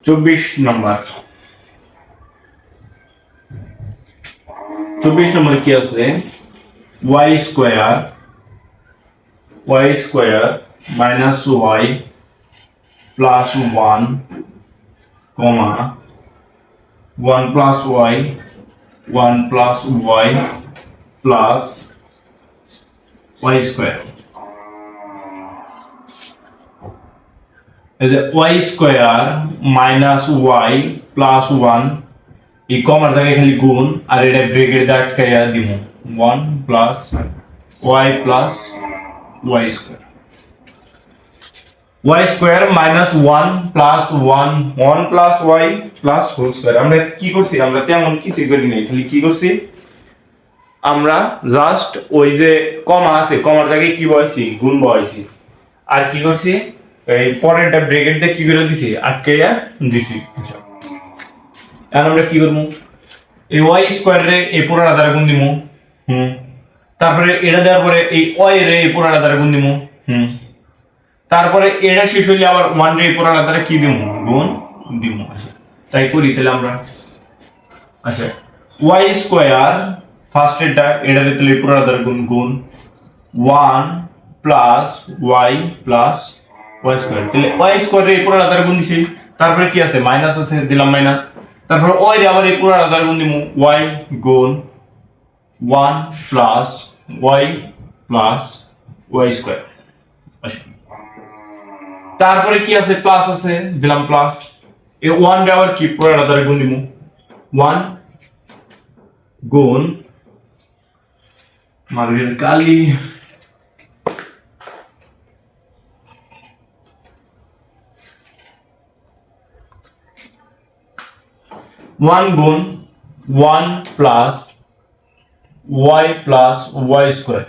24 নম্বর 24 নম্বর কি আছে y square minus y plus 1 কমা 1 plus y plus y square এই যে y square minus y plus 1 এই কমার জায়গায় খালি গুণ আর এটা ব্র্যাকেট দিয়ে আটকাইয়া দিব 1 plus y plus y square y square minus 1 plus 1 plus y plus whole square আমরা কি করছি আমরা তেমন কিছু করি নাই খালি কি করছি আমরা জাস্ট ওই যে কমা আছে কমার জায়গায় কি বসাইছি গুণ বসাইছি আর কি করছি এই পরেরটা ব্র্যাকেট দিয়ে কি করে দিছি আটকাইয়া দিছি এখন আমরা কি করব এই y স্কয়ার রে এই পুরোটা দ্বারা গুণ দিমু তারপরে এটা দেওয়ার পরে এই y রে এই পুরোটা দ্বারা গুণ দিমু তারপরে এটা শেষ হইলে আবার 1 রে এই পুরোটা দ্বারা কি দিমু গুণ দিমু আচ্ছা তাই করি তাহলে আমরা আচ্ছা y স্কয়ার ফার্স্ট এটা রে তাহলে এই পুরোটা দ্বারা গুণ 1 plus y plus y square তাহলে y স্কয়ার রে এই পুরোটা দ্বারা গুণ দিছি তারপরে কি আছে মাইনাস আছে দিলাম মাইনাস তারপর y রে আবার এই পুরোটা দ্বারা গুণ দিমু y গুণ 1 plus y plus y square আচ্ছা তারপরে কি আছে প্লাস আছে দিলাম প্লাস এই 1 রে আবার কি পুরোটা দ্বারা গুণ দিমু 1 গুণ মার্গের কালি 1 গুণ 1 plus y plus y square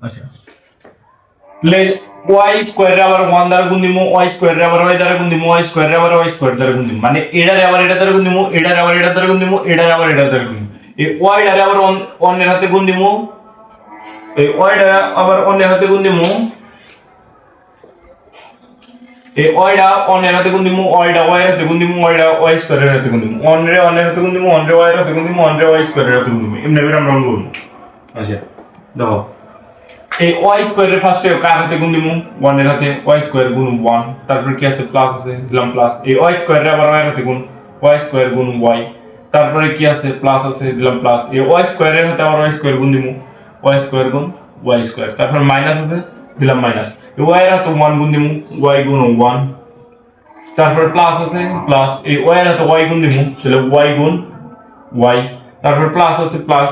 আচ্ছা তাহলে y স্কয়ার রে আবার 1 দ্বারা গুণ দিমু y স্কয়ার রে আবার y দ্বারা গুণ দিমু y স্কয়ার রে আবার y স্কয়ার দ্বারা গুণ দিমু মানে এটা রে আবার এটা দ্বারা গুণ দিমু এটা রে আবার এটা দ্বারা গুণ দিমু এটা রে আবার এটা দ্বারা গুণ দিমু এই y রে আবার অন্যের হাতে গুণ দিমু এই y রে আবার অন্যের হাতে গুণ দিমু এই y টা অন্যের হাতে গুণ দিমু y টা y এর হাতে গুণ দিমু y টা y স্কয়ার এর হাতে গুণ দিমু অন্যের হাতে গুণ দিমু অন্যের y এর হাতে গুণ দিমু অন্যের y স্কয়ার এর হাতে গুণ দিমু এমনি করে আমরা গুণ আচ্ছা দেখো এই y স্কয়ার এর ফার্স্টে কার হাতে গুণ দিমু 1 এর হাতে y স্কয়ার গুণ 1 তারপর কি আছে প্লাস আছে দিলাম প্লাস এই y স্কয়ার এর আবার y এর হাতে গুণ y স্কয়ার গুণ y তারপরে কি আছে প্লাস আছে দিলাম প্লাস এই y স্কয়ার এর হাতে আবার y স্কয়ার গুণ দিমু y স্কয়ার গুণ y স্কয়ার তারপর মাইনাস আছে দিলাম মাইনাস এই y এর হাতে 1 গুণ দিমু y গুণ 1 তারপর প্লাস আছে প্লাস এই y এর হাতে y গুণ দিমু তাহলে y গুণ y তারপর প্লাস আছে প্লাস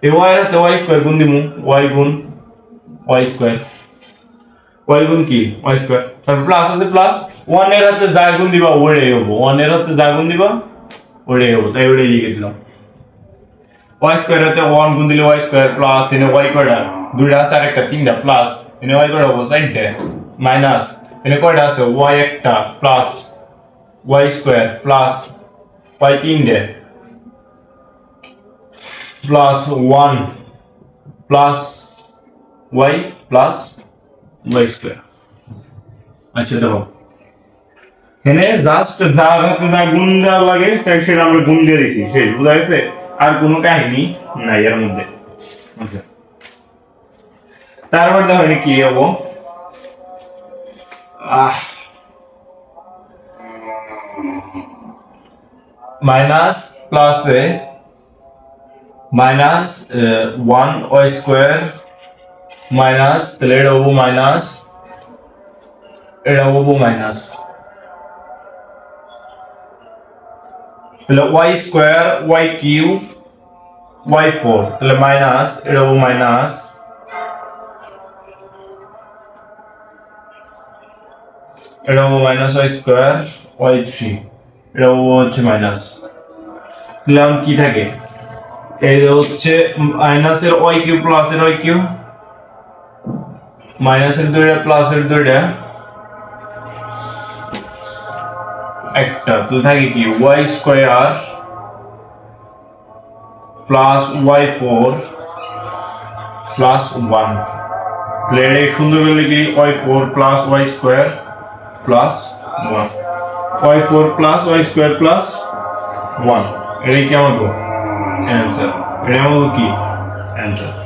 এই y এর হাতে y স্কয়ার গুণ দিমু y গুণ y স্কয়ার y গুণ কি y স্কয়ার তারপর প্লাস আছে প্লাস 1 এর হাতে যা গুণ দিবা ওইটাই হবে 1 এর হাতে যা গুণ দিবা ওইটাই হবে তাই ওইটাই লিখে দিলাম y স্কয়ার হাতে 1 গুণ দিলে y স্কয়ার প্লাস এনে y কয়টা দুইটা আছে আর একটা তিনটা প্লাস এনে y কয়টা হবে সাইডে মাইনাস এনে কয়টা আছে y একটা plus y square plus y তিনটে plus 1 plus y plus y square আচ্ছা দেখো এখানে জাস্ট যা গুণ দেওয়া লাগে সেটা আমরা গুণ দিয়ে দিছি শেষ বুঝা গেছে আর কোনো কাহিনী নাই এর মধ্যে আচ্ছা তারপর দেখো কি হবো মাইনাস প্লাসে মাইনাস 1 y স্কয়ার মাইনাস তাহলে এটা হবো মাইনাস এটা হবো মাইনাস তাহলে y square y cube y4 তাহলে মাইনাস এটা হবো মাইনাস এটা হবো মাইনাস y স্কয়ার y3 এটা হবো হচ্ছে মাইনাস তাহলে এখন কি থাকে এই হচ্ছে মাইনাসের y কিউব প্লাসের y কিউব মাইনাসের দুইটা প্লাসের দুইটা একটা তো থাকে কি y square plus y4 plus 1 তাহলে সুন্দর করে লিখি y4 plus y square plus 1 y4 plus y square plus 1 এটাই কি আমাদের অ্যান্সার? এটা আমাদের কি অ্যান্সার?